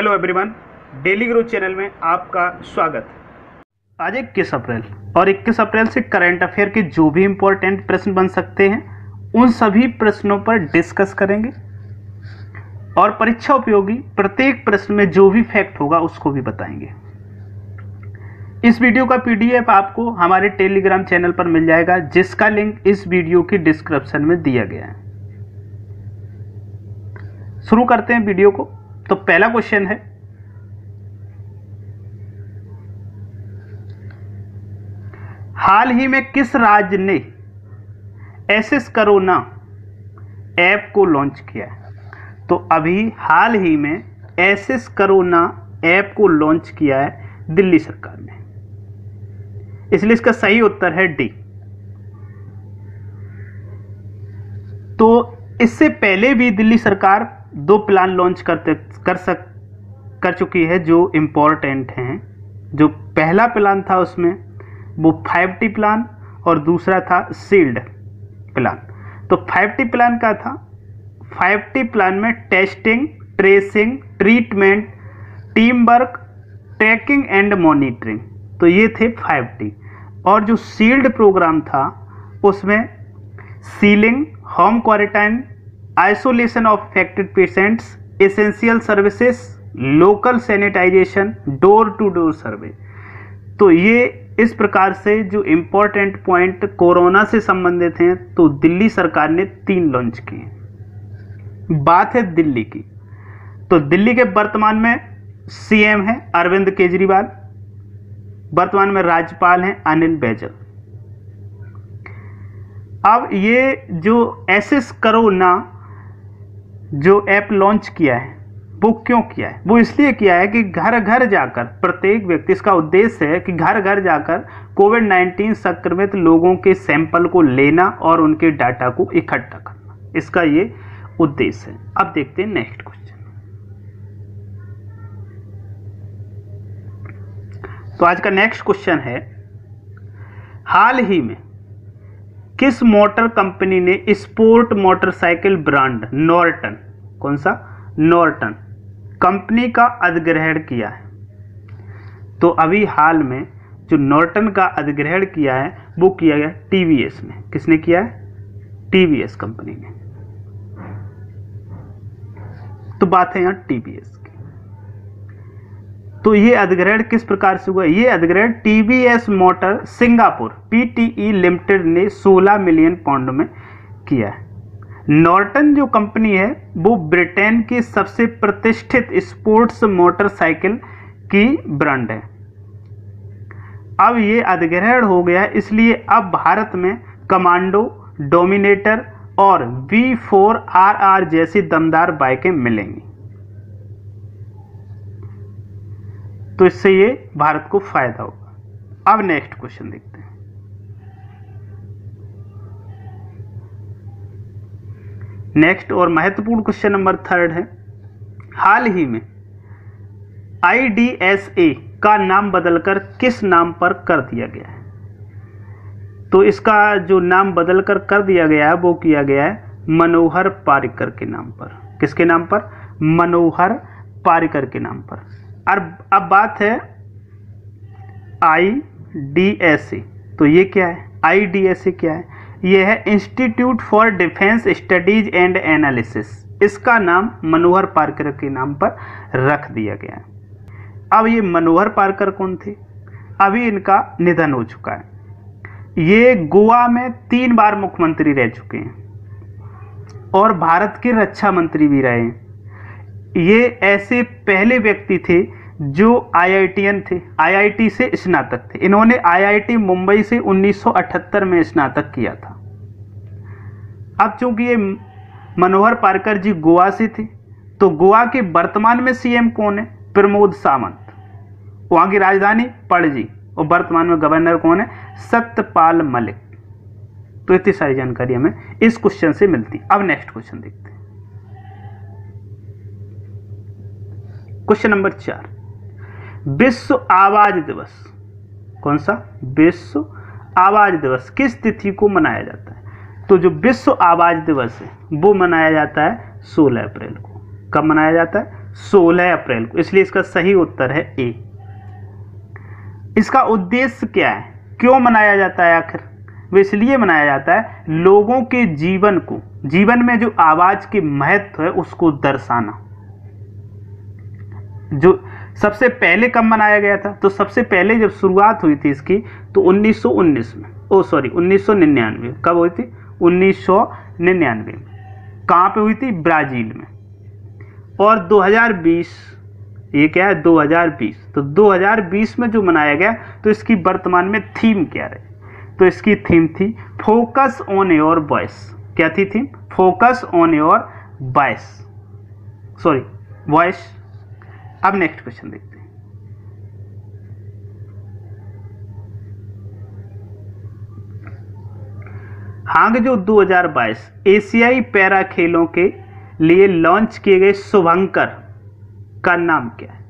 Hello everyone, daily growth channel में आपका स्वागत। आज 21 अप्रैल और 21 अप्रैल से करंट अफेयर के जो भी इम्पोर्टेंट प्रश्न बन सकते हैं उन सभी प्रश्नों पर डिस्कस करेंगे और परीक्षा उपयोगी प्रत्येक प्रश्न में जो भी फैक्ट होगा उसको भी बताएंगे। इस वीडियो का पीडीएफ आपको हमारे टेलीग्राम चैनल पर मिल जाएगा, जिसका लिंक इस वीडियो की डिस्क्रिप्शन में दिया गया है। शुरू करते हैं वीडियो को। तो पहला क्वेश्चन है, हाल ही में किस राज्य ने एसएस कोरोना ऐप को लॉन्च किया है? तो अभी हाल ही में एसएस कोरोना ऐप को लॉन्च किया है दिल्ली सरकार ने, इसलिए इसका सही उत्तर है डी। तो इससे पहले भी दिल्ली सरकार 2 प्लान लॉन्च कर चुकी है जो इम्पोर्टेंट हैं। जो पहला प्लान था उसमें वो 5T प्लान और दूसरा था शील्ड प्लान। तो 5T प्लान का था, 5T प्लान में testing, tracing, treatment, team work, tracking and monitoring, तो ये थे 5T। और जो शील्ड प्रोग्राम था उसमें sealing, home quarantine, isolation of affected patients, essential services, local sanitisation, door to door survey. तो ये इस प्रकार से जो इम्पोर्टेंट पॉइंट कोरोना से संबंधित हैं तो दिल्ली सरकार ने 3 लॉन्च किए। बात है दिल्ली की, तो दिल्ली के वर्तमान में सीएम है अरविंद केजरीवाल, वर्तमान में राज्यपाल हैं अनिल बैजल। अब ये जो एसएस कोरोना जो ऐप लॉन्च किया है वो क्यों किया है? वो इसलिए किया है कि घर घर जाकर प्रत्येक व्यक्ति, इसका उद्देश्य है कि घर घर जाकर कोविड-19 संक्रमित लोगों के सैंपल को लेना और उनके डाटा को इकट्ठा करना, इसका ये उद्देश्य है। अब देखते हैं नेक्स्ट क्वेश्चन। तो आज का नेक्स्ट क्वेश्चन है, हाल ही में किस मोटर कंपनी ने स्पोर्ट मोटरसाइकिल ब्रांड नॉर्टन, कौन सा? नॉर्टन कंपनी का अधिग्रहण किया है? तो अभी हाल में जो नॉर्टन का अधिग्रहण किया है वो किया गया टीवीएस ने। किसने किया है? टीवीएस कंपनी ने। तो बात है यहां टीवीएस की। तो ये अधिग्रहण किस प्रकार से हुआ? ये अधिग्रहण TVS motor Singapore PTE limited ने 16 मिलियन पाउंड में किया है। नॉर्टन जो कंपनी है वो ब्रिटेन की सबसे प्रतिष्ठित स्पोर्ट्स मोटरसाइकिल की ब्रांड है। अब ये अधिग्रहण हो गया है, इसलिए अब भारत में कमांडो, डोमिनेटर और V4RR जैसी दमदार बाइकें मिलेंगी। तो इससे ये भारत को फायदा होगा। अब नेक्स्ट क्वेश्चन देखते हैं। नेक्स्ट और महत्वपूर्ण क्वेश्चन नंबर 3 है, हाल ही में IDSA का नाम बदलकर किस नाम पर कर दिया गया है? तो इसका जो नाम बदलकर कर दिया गया है वो किया गया है मनोहर पारिकर के नाम पर। किसके नाम पर? मनोहर पारिकर के नाम पर। अब बात है IDSA। तो ये क्या है? IDSA क्या है? ये है institute for defence studies and analysis. इसका नाम मनोहर पारिकर के नाम पर रख दिया गया है। अब ये मनोहर पारिकर कौन थे? अभी इनका निधन हो चुका है। ये गोवा में 3 बार मुख्यमंत्री रह चुके हैं और भारत के रक्षा मंत्री भी रहे हैं। ये ऐसे पहले व्यक्ति थे जो IITian थे, IIT से स्नातक थे। इन्होंने IIT मुंबई से 1978 में स्नातक किया था। अब चूंकि ये मनोहर पारिकर जी गोवा से थे तो गोवा के वर्तमान में सीएम कौन है? प्रमोद सावंत। वहां की राजधानी पणजी और वर्तमान में गवर्नर कौन है? सत्यपाल मलिक। तो इतनी सारी जानकारी हमें इस क्वेश्चन से मिलती। अब नेक्स्ट क्वेश्चन देखते हैं। क्वेश्चन नंबर 4, विश्व आवाज दिवस, कौन सा? विश्व आवाज दिवस किस तिथि को मनाया जाता है? तो जो विश्व आवाज दिवस है वो मनाया जाता है 16 अप्रैल को। कब मनाया जाता है? 16 अप्रैल को, इसलिए इसका सही उत्तर है ए। इसका उद्देश्य क्या है, क्यों मनाया जाता है आखिर? वो इसलिए मनाया जाता है लोगों के जीवन को, जीवन में जो आवाज के महत्व है उसको दर्शाना। जो सबसे पहले कब मनाया गया था, तो सबसे पहले जब शुरुआत हुई थी इसकी तो 1919 में, 1999। कब हुई थी? 1999 में। कहाँ पे हुई थी? ब्राजील में। और 2020, ये क्या है 2020, तो 2020 में जो मनाया गया तो इसकी वर्तमान में थीम क्या रही? तो इसकी थीम थी फोकस ऑन योर वॉइस। क्या थी theme? Focus on your voice. अब नेक्स्ट क्वेश्चन देखते हैं। हांगजो 2022 एशियाई पैरा खेलों के लिए लॉन्च किए गए शुभंकर का नाम क्या है?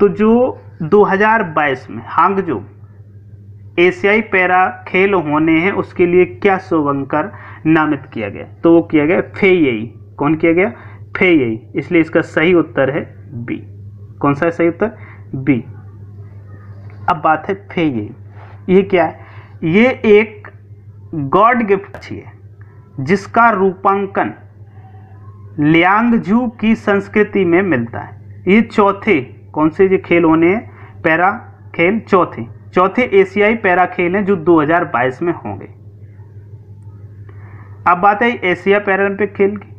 तो जो 2022 में हांगजो एशियाई पैरा खेल होने हैं उसके लिए क्या शुभंकर नामित किया गया? तो वो किया गया फेयई। कौन किया गया? फेयई। इसलिए इसका सही उत्तर है बी। कौन सा है सही उत्तर? बी। अब बात है फेयई। ये क्या है? ये एक गॉड गिफ्ट पक्षी है जिसका रूपांकन लियांगजू की संस्कृति में मिलता है। ये चौथे, कौन से ये खेल होने हैं? पैरा खेल चौथे एशियाई पैरा खेल हैं जो 2022 में होंगे। अब बात है एशिया पैरालंपिक खेल की।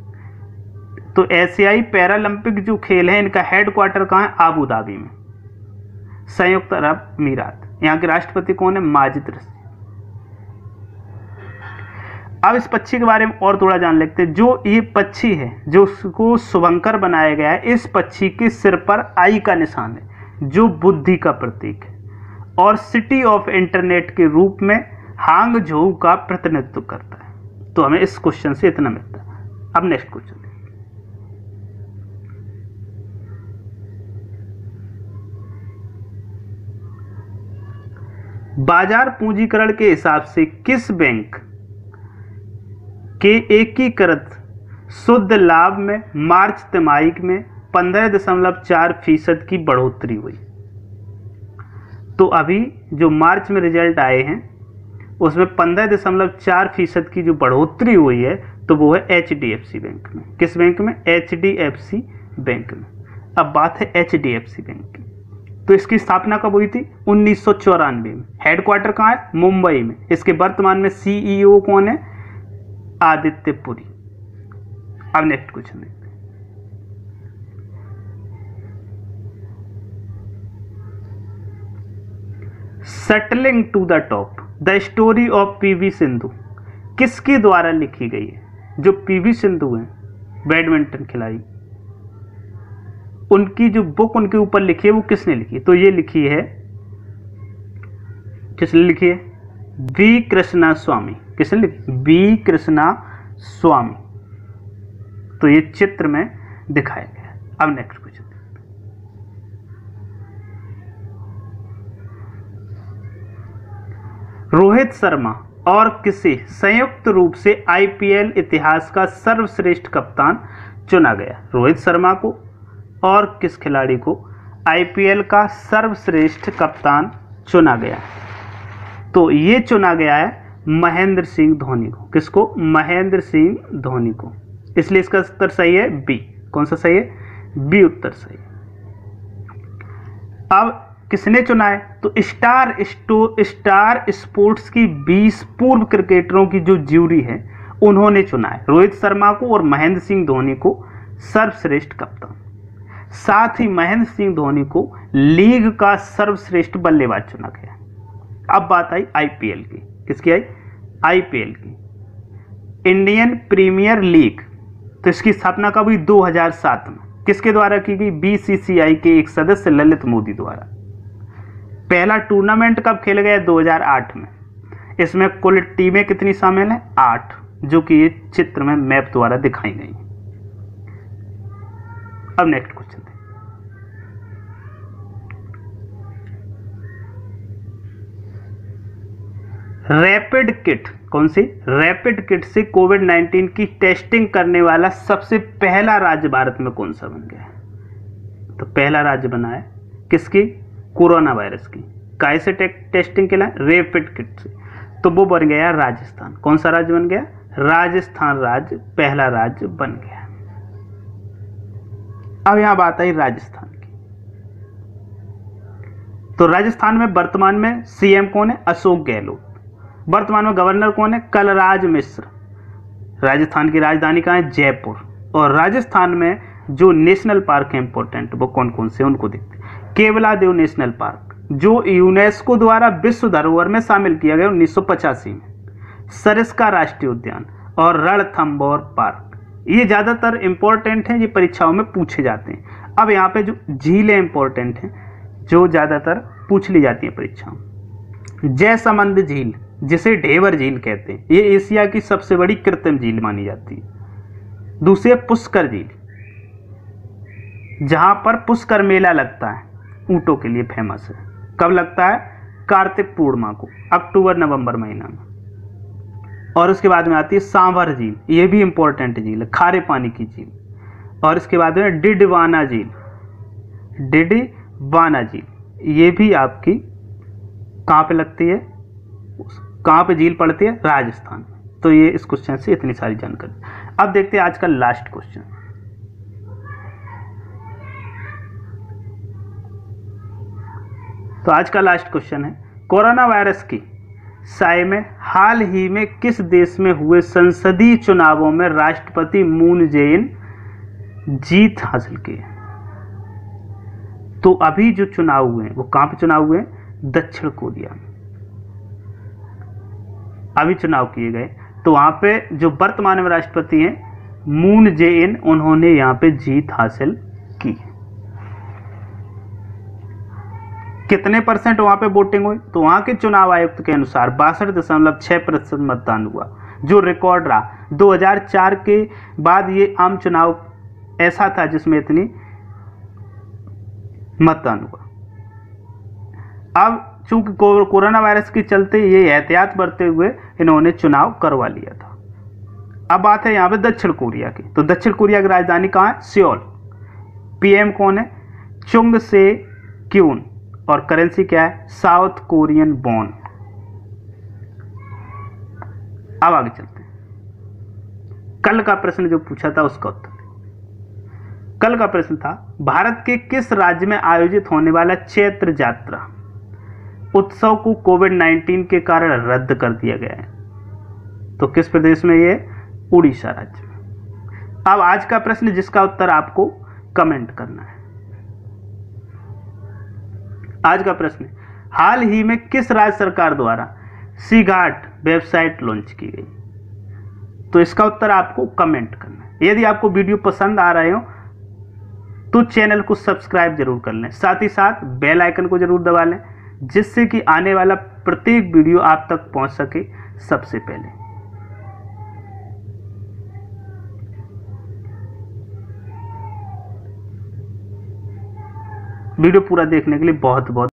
तो एशियाई पैरालंपिक जो खेल है इनका हेडक्वार्टर कहाँ है? आबू धाबी में, संयुक्त अरब अमीरात। यहाँ के राष्ट्रपति कौन है? माजिद रशीद। अब इस पक्षी के बारे में और थोड़ा जान लेते हैं। जो ये पक्षी है जो उसको शुभंकर बनाया गया है, इस पक्षी के सिर पर आई का निशान है जो बुद्धि का प्रतीक है और सिटी ऑफ इंटरनेट के रूप में हांगझोउ का प्रतिनिधित्व करता है। तो हमें इस क्वेश्चन से इतना मिलता है। अब नेक्स्ट क्वेश्चन, बाजार पूंजीकरण के हिसाब से किस बैंक के एकीकृत शुद्ध लाभ में मार्च तिमाही में 15.4% की बढ़ोतरी हुई? तो अभी जो मार्च में रिजल्ट आए हैं उसमें 15.4% की जो बढ़ोतरी हुई है तो वो है HDFC बैंक में। किस बैंक में? HDFC बैंक में। अब बात है HDFC बैंक की। तो इसकी स्थापना कब हुई थी? 1994 में। हेडक्वार्टर कहाँ है? मुंबई में। इसके वर्तमान में CEO कौन है? आदित्य पुरी। अब नेक्स्ट क्वेश्चन देखते हैं। Settling to the top the story of PV Sindhu किसके द्वारा लिखी गई है? जो PV सिंधु हैं बैडमिंटन खिलाड़ी, उनकी जो बुक उनके ऊपर लिखी है वो किसने लिखी है? तो ये लिखी है, किसने लिखी है? वी कृष्णा स्वामी। किसने लिखी? वी कृष्णा स्वामी। तो ये चित्र में दिखाया गया है। अब नेक्स्ट क्वेश्चन, रोहित शर्मा और किसे संयुक्त रूप से IPL इतिहास का सर्वश्रेष्ठ कप्तान चुना गया? रोहित शर्मा को और किस खिलाड़ी को IPL का सर्वश्रेष्ठ कप्तान चुना गया? तो ये चुना गया है महेंद्र सिंह धोनी को। किसको? महेंद्र सिंह धोनी को। इसलिए इसका उत्तर सही है बी। कौन सा सही है? बी उत्तर सही है। अब किसने चुना है? तो स्टार स्पोर्ट्स की 20 पूर्व क्रिकेटरों की जो ज्यूरी है उन्होंने चुना है रोहित शर्मा को और महेंद्र सिंह धोनी को सर्वश्रेष्ठ कप्तान। साथ ही महेंद्र सिंह धोनी को लीग का सर्वश्रेष्ठ बल्लेबाज चुना गया। अब बात आई IPL की। किसकी आई? IPL की, इंडियन प्रीमियर लीग। तो इसकी स्थापना कब हुई? 2007 में। किसके द्वारा की गई? BCCI के एक सदस्य ललित मोदी द्वारा। पहला टूर्नामेंट कब खेला गया? 2008 में। इसमें कुल टीमें कितनी शामिल हैं? 8, जो कि ये चित्र में मैप द्वारा दिखाई गई। अब नेक्स्ट क्वेश्चन, रैपिड किट। कौन सी? रैपिड किट से कोविड-19 की टेस्टिंग करने वाला सबसे पहला राज्य भारत में कौन सा बन गया? तो पहला राज्य बना है किसकी, कोरोना वायरस की। कैसे टेस्टिंग के लिए, रैपिड किट से। तो वो बन गया राजस्थान। कौन सा राज्य बन गया, राजस्थान राज्य पहला राज्य बन गया। अब यहां बात आई राजस्थान की। तो राजस्थान में वर्तमान में सीएम कौन है, अशोक गहलोत। वर्तमान में गवर्नर कौन है, कलराज मिश्र। राजस्थान की राजधानी कहाँ है, जयपुर। और राजस्थान में जो नेशनल पार्क है इंपॉर्टेंट, वो कौन कौन से उनको देखते हैं। केवलादेव नेशनल पार्क जो यूनेस्को द्वारा विश्व धरोहर में शामिल किया गया 1985 में। सरिस्का राष्ट्रीय उद्यान और रणथंभौर पार्क, ये ज़्यादातर इंपॉर्टेंट हैं, ये परीक्षाओं में पूछे जाते हैं। अब यहाँ पे जो झीलें इंपॉर्टेंट हैं जो ज़्यादातर पूछ ली जाती हैं परीक्षाओं में। जयसमंद झील जिसे ढेवर झील कहते हैं, ये एशिया की सबसे बड़ी कृत्रिम झील मानी जाती है। दूसरी पुष्कर झील जहां पर पुष्कर मेला लगता है, ऊंटों के लिए फेमस है। कब लगता है, कार्तिक पूर्णिमा को, अक्टूबर नवंबर महीना में। और उसके बाद में आती है सांभर झील, ये भी इंपॉर्टेंट झील है, खारे पानी की झील। और इसके बाद में डिडवाना झील, डिडवाना झील ये भी आपकी कहाँ पे लगती है, कहाँ पे झील पड़ती है, राजस्थान। तो ये इस क्वेश्चन से इतनी सारी जानकारी। अब देखते हैं आज का लास्ट क्वेश्चन। तो आज का लास्ट क्वेश्चन है, कोरोना वायरस की साए में हाल ही में किस देश में हुए संसदीय चुनावों में राष्ट्रपति मून जेइन जीत हासिल की है। तो अभी जो चुनाव हुए हैं वो कहां पे चुनाव हुए हैं, दक्षिण कोरिया में अभी चुनाव किए गए। तो वहां पे जो वर्तमान में राष्ट्रपति हैं मून जेइन, उन्होंने यहां पे जीत हासिल की। कितने परसेंट वहां पे वोटिंग हुई, तो वहां के चुनाव आयुक्त के अनुसार 62.6% मतदान हुआ, जो रिकॉर्ड रहा। 2004 के बाद ये आम चुनाव ऐसा था जिसमें इतनी मतदान हुआ। अब चूंकि कोरोना वायरस के चलते ये एहतियात बरते हुए इन्होंने चुनाव करवा लिया था। अब बात है यहाँ पे दक्षिण कोरिया की। तो दक्षिण कोरिया की राजधानी कहाँ है, सियोल। पीएम कौन है, चुंग से क्यून। और करेंसी क्या है, साउथ कोरियन वॉन। अब आगे चलते हैं। कल का प्रश्न जो पूछा था उसका उत्तर। कल का प्रश्न था, भारत के किस राज्य में आयोजित होने वाला चैत्र यात्रा उत्सव को कोविड-19 के कारण रद्द कर दिया गया है। तो किस प्रदेश में, ये उड़ीसा राज्य में। अब आज का प्रश्न जिसका उत्तर आपको कमेंट करना है। आज का प्रश्न, हाल ही में किस राज्य सरकार द्वारा सी घाट वेबसाइट लॉन्च की गई। तो इसका उत्तर आपको कमेंट करना है। यदि आपको वीडियो पसंद आ रहे हो तो चैनल को सब्सक्राइब जरूर कर लें, साथ ही साथ बेल आइकन को जरूर दबा लें, जिससे कि आने वाला प्रत्येक वीडियो आप तक पहुंच सके सबसे पहले। वीडियो पूरा देखने के लिए बहुत बहुत